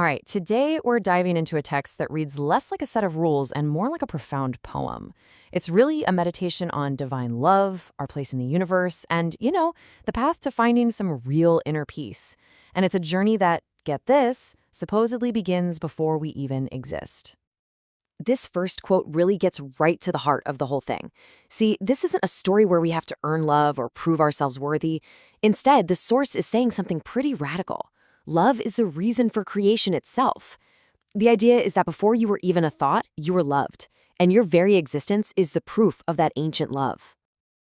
All right, today we're diving into a text that reads less like a set of rules and more like a profound poem. It's really a meditation on divine love, our place in the universe, and, the path to finding some real inner peace. And it's a journey that, get this, supposedly begins before we even exist. This first quote really gets right to the heart of the whole thing. See, this isn't a story where we have to earn love or prove ourselves worthy. Instead, the source is saying something pretty radical. Love is the reason for creation itself. The idea is that before you were even a thought, you were loved, and your very existence is the proof of that ancient love.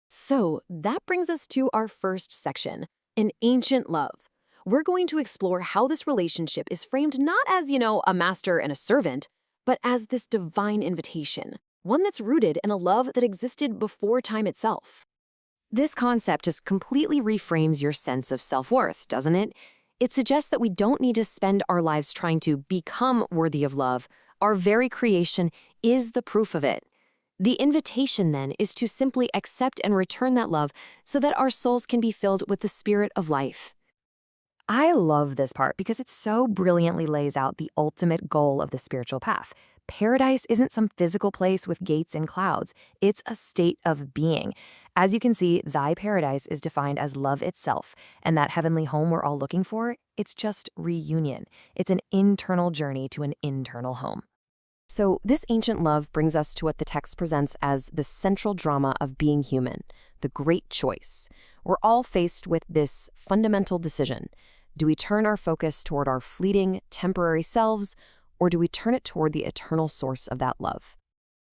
So that brings us to our first section, an ancient love. We're going to explore how this relationship is framed not as, a master and a servant, but as this divine invitation, one that's rooted in a love that existed before time itself. This concept just completely reframes your sense of self-worth, doesn't it? It suggests that we don't need to spend our lives trying to become worthy of love. Our very creation is the proof of it. The invitation, then, is to simply accept and return that love so that our souls can be filled with the spirit of life. I love this part because it so brilliantly lays out the ultimate goal of the spiritual path. Paradise isn't some physical place with gates and clouds. It's a state of being. As you can see, thy paradise is defined as love itself, and that heavenly home we're all looking for, it's just reunion. It's an internal journey to an internal home. So this ancient love brings us to what the text presents as the central drama of being human, the great choice. We're all faced with this fundamental decision. Do we turn our focus toward our fleeting, temporary selves, or do we turn it toward the eternal source of that love?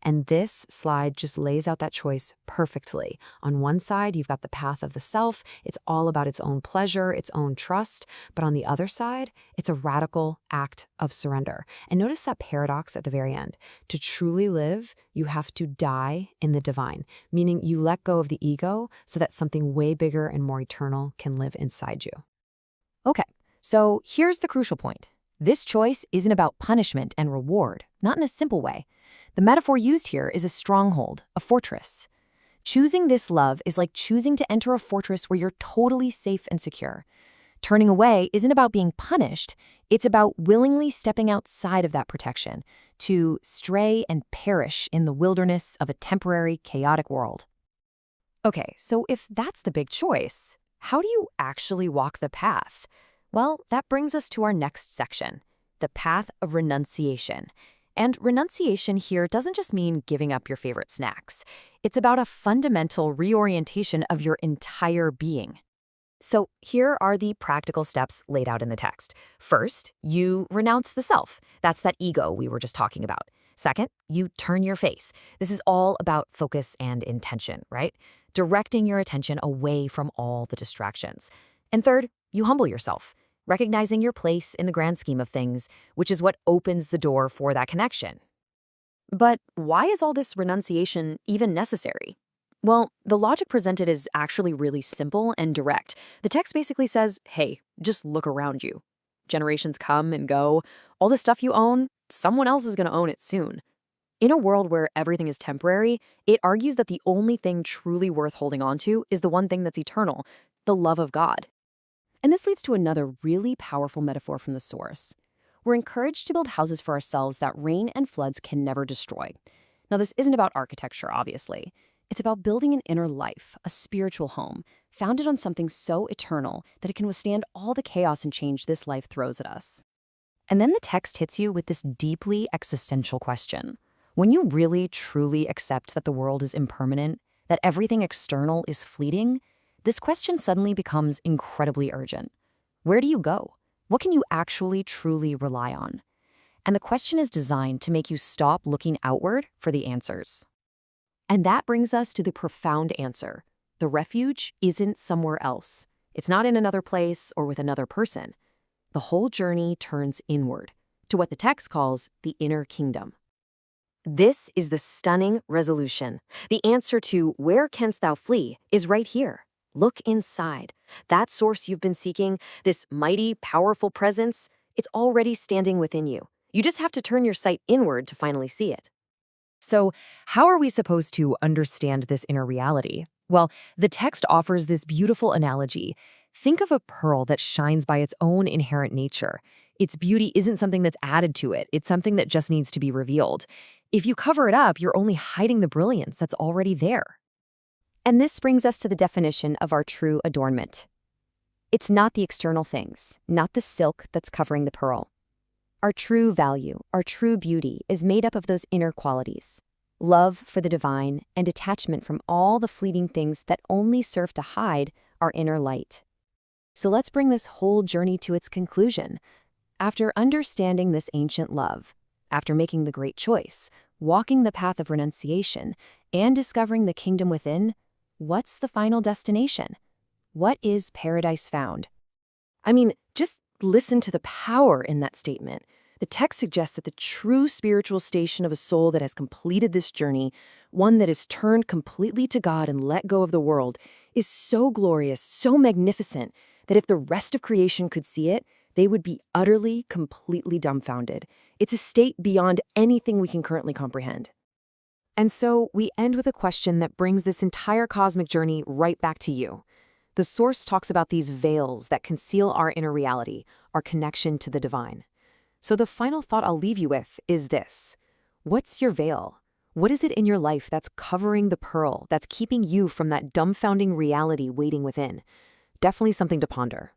And this slide just lays out that choice perfectly. On one side, you've got the path of the self. It's all about its own pleasure, its own trust. But on the other side, it's a radical act of surrender. And notice that paradox at the very end. To truly live, you have to die in the divine, meaning you let go of the ego so that something way bigger and more eternal can live inside you. Okay, so here's the crucial point. This choice isn't about punishment and reward, not in a simple way. The metaphor used here is a stronghold, a fortress. Choosing this love is like choosing to enter a fortress where you're totally safe and secure. Turning away isn't about being punished, it's about willingly stepping outside of that protection, to stray and perish in the wilderness of a temporary, chaotic world. Okay, so if that's the big choice, how do you actually walk the path? Well, that brings us to our next section, the path of renunciation. And renunciation here doesn't just mean giving up your favorite snacks. It's about a fundamental reorientation of your entire being. So here are the practical steps laid out in the text. First, you renounce the self. That's that ego we were just talking about. Second, you turn your face. This is all about focus and intention, right? Directing your attention away from all the distractions. And third, you humble yourself, recognizing your place in the grand scheme of things, which is what opens the door for that connection. But why is all this renunciation even necessary? Well, the logic presented is actually really simple and direct. The text basically says, hey, just look around you. Generations come and go. All the stuff you own, someone else is going to own it soon. In a world where everything is temporary, it argues that the only thing truly worth holding on to is the one thing that's eternal, the love of God. And this leads to another really powerful metaphor from the source. We're encouraged to build houses for ourselves that rain and floods can never destroy. Now, this isn't about architecture, obviously. It's about building an inner life, a spiritual home, founded on something so eternal that it can withstand all the chaos and change this life throws at us. And then the text hits you with this deeply existential question. When you really, truly accept that the world is impermanent, that everything external is fleeting, this question suddenly becomes incredibly urgent. Where do you go? What can you actually, truly rely on? And the question is designed to make you stop looking outward for the answers. And that brings us to the profound answer. The refuge isn't somewhere else. It's not in another place or with another person. The whole journey turns inward, to what the text calls the inner kingdom. This is the stunning resolution. The answer to where canst thou flee is right here. Look inside. That source you've been seeking, this mighty, powerful presence, it's already standing within you. You just have to turn your sight inward to finally see it. So, how are we supposed to understand this inner reality? Well, the text offers this beautiful analogy. Think of a pearl that shines by its own inherent nature. Its beauty isn't something that's added to it. It's something that just needs to be revealed. If you cover it up, you're only hiding the brilliance that's already there. And this brings us to the definition of our true adornment. It's not the external things, not the silk that's covering the pearl. Our true value, our true beauty, is made up of those inner qualities: love for the divine and detachment from all the fleeting things that only serve to hide our inner light. So let's bring this whole journey to its conclusion. After understanding this ancient love, after making the great choice, walking the path of renunciation, and discovering the kingdom within, what's the final destination? What is paradise found? I mean, just listen to the power in that statement. The text suggests that the true spiritual station of a soul that has completed this journey, one that is turned completely to God and let go of the world, is so glorious, so magnificent, that if the rest of creation could see it, they would be utterly, completely dumbfounded. It's a state beyond anything we can currently comprehend. And so we end with a question that brings this entire cosmic journey right back to you. The source talks about these veils that conceal our inner reality, our connection to the divine. So the final thought I'll leave you with is this. What's your veil? What is it in your life that's covering the pearl, that's keeping you from that dumbfounding reality waiting within? Definitely something to ponder.